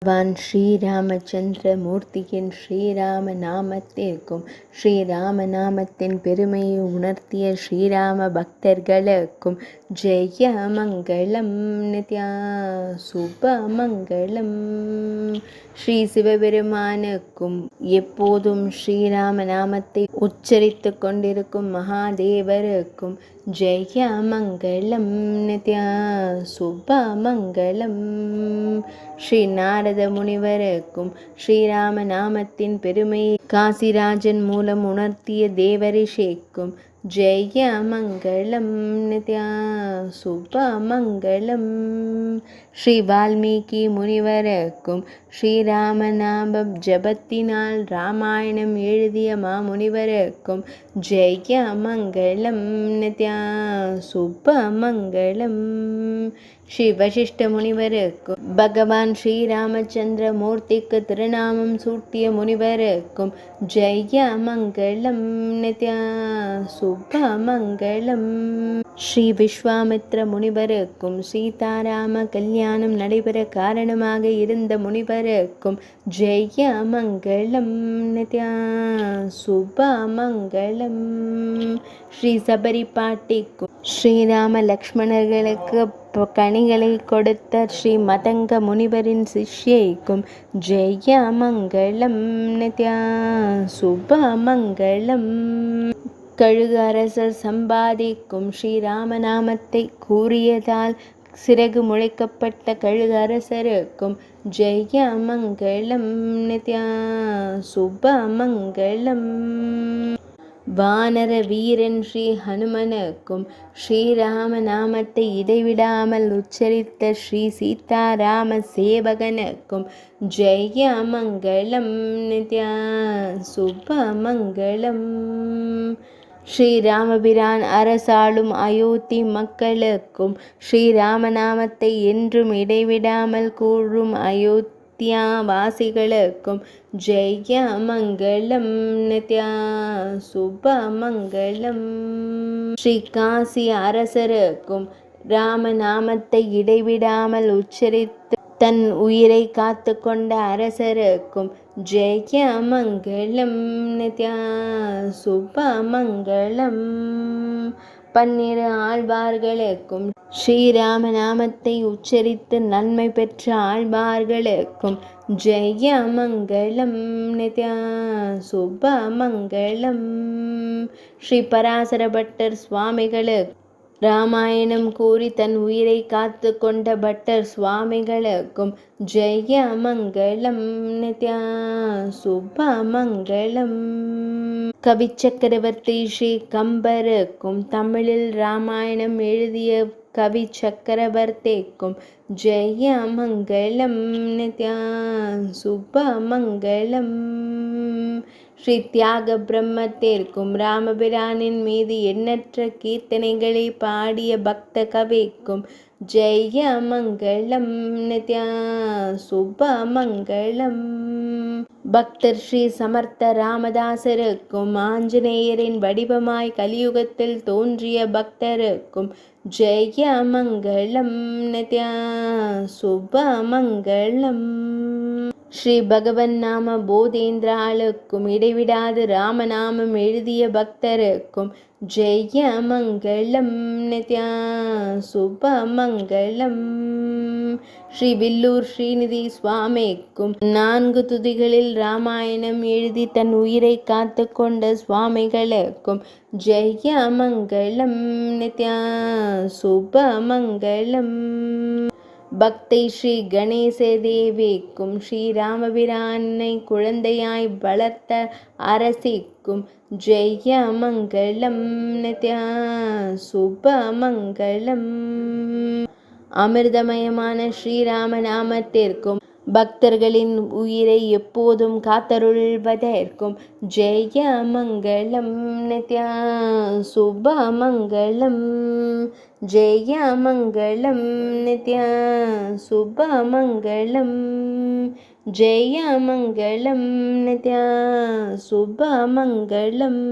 பகவான் ஸ்ரீராமச்சந்திர மூர்த்தியின் ஸ்ரீராம நாமத்திற்கும் ஸ்ரீராம நாமத்தின் பெருமையை உணர்த்திய ஸ்ரீராம பக்தர்களுக்கும் ஜெய மங்களம் நித்யா சுப மங்களம். ஸ்ரீ சிவபெருமானுக்கும் எப்போதும் ஸ்ரீராம நாமத்தை உச்சரித்து கொண்டிருக்கும் மகாதேவருக்கும் ஜெய மங்களம் நித்யா சுப மங்களம். ஸ்ரீ நாரத முனிவருக்கும் ஸ்ரீராம நாமத்தின் பெருமையை காசிராஜன் மூலம் உணர்த்திய தேவரிஷிக்கும் ஜெய மங்களம் நித்யா சுப மங்களம். ஸ்ரீ வால்மீகி முனிவருக்கும் ஸ்ரீராம நாம ஜபத்தினால் ராமாயணம் எழுதிய மாமுனிவருக்கும் ஜெய மங்களம் நித்யா சுப மங்களம். ஸ்ரீ வசிஷ்ட முனிவருக்கும் பகவான் ஸ்ரீராமச்சந்திர மூர்த்திக்கு திருநாமம் சூட்டிய முனிவருக்கும் ஜெய மங்களம் நித்யா சுப மங்களம். ஸ்ரீ விஸ்வாமித்ர முனிவருக்கும் சீதாராம கல்யாணம் நடைபெற காரணமாக இருந்த முனிவருக்கும் ஜெய மங்களம் நித்யா சுப மங்களம். ஸ்ரீ சபரி பாட்டிக்கும் ஸ்ரீராம லக்ஷ்மணர்களுக்கு கனிகளை கொடுத்த ஸ்ரீ மதங்க முனிவரின் சிஷ்யைக்கும் ஜெய மங்களம் நித்யா சுப மங்களம். கழுகு அரசர் சம்பாதிக்கும் ஸ்ரீராமநாமத்தை கூறியதால் சிறகு முளைக்கப்பட்ட கழுகு அரசருக்கும் ஜெய மங்களம் நித்யா சுப மங்களம். வானர வீரன் ஸ்ரீ ஹனுமனுக்கும் ஸ்ரீராம நாமத்தை இடைவிடாமல் உச்சரித்த ஸ்ரீ சீதாராம சேவகனுக்கும் ஜெய மங்களம் நித்யா சுப மங்களம். ஸ்ரீராமபிரான் அரசாளும் அயோத்தி மக்களுக்கும் ஸ்ரீராமநாமத்தை என்றும் இடைவிடாமல் கூறும் அயோத்தியா வாசிகளுக்கும் ஜெய மங்களம் நித்யா சுப மங்களம். ஸ்ரீ காசி அரசருக்கும் ராமநாமத்தை இடைவிடாமல் உச்சரித்து தன் உயிரை காத்து கொண்ட அரசருக்கும் ஜெய மங்களம் நித்யா சுப மங்களம். 12 ஆழ்வார்களுக்கும் ஸ்ரீராம நாமத்தை உச்சரித்து நன்மை பெற்ற ஆழ்வார்களுக்கும் ஜெய மங்களம் நித்யா சுப மங்களம். ஸ்ரீ பராசர பட்டர் சுவாமிகளுக்கு ராமாயணம் கூறி தன் உயிரை காத்து கொண்ட பட்டர் சுவாமிகளுக்கும் ஜெய மங்களம் நித்யா சுப மங்களம். கவி சக்கரவர்த்தி ஸ்ரீ கம்பருக்கும் தமிழில் ராமாயணம் எழுதிய கவி சக்கரவர்த்திக்கும் ஜெய மங்களம் நித்யா சுப மங்களம். ஸ்ரீ தியாக பிரம்மத்திற்கும் ராமபிரானின் மீது எண்ணற்ற கீர்த்தனைகளை பாடிய பக்த கவிக்கும் ஜெய மங்களம் நித்யா சுப மங்களம். பக்தர் ஸ்ரீ சமர்த்த ராமதாசருக்கும் ஆஞ்சநேயரின் வடிவமாய் கலியுகத்தில் தோன்றிய பக்தருக்கும் ஜெய மங்களம் நித்யா சுப மங்களம். ஸ்ரீ பகவன் நாம போதேந்திராளுக்கும் இடைவிடாது ராமநாமம் எழுதிய பக்தருக்கும் ஜெய மங்களம் நித்யா சுப மங்களம். ஸ்ரீ வில்லூர் ஸ்ரீநிதி சுவாமிக்கும் 4 துதிகளில் ராமாயணம் எழுதி தன் உயிரை காத்து கொண்ட சுவாமிகளுக்கும் ஜெய மங்களம் நித்யா சுப மங்களம். பக்தை ஸ்ரீ கணேச தேவிக்கும் ஸ்ரீராமபிரானை குழந்தையாய் வளர்த்த அரசிக்கும் ஜெய மங்களம் நித்யா சுப மங்களம். அமிர்தமயமான ஸ்ரீராம நாமத்திற்கும் பக்தர்களின் உயிரை எப்போதும் காத்தருள்வதற்கும் ஜெய மங்களம் நித்யா சுப மங்களம். ஜெய மங்களம் நித்யா சுப மங்களம். ஜெய மங்களம் நித்யா சுப மங்களம்.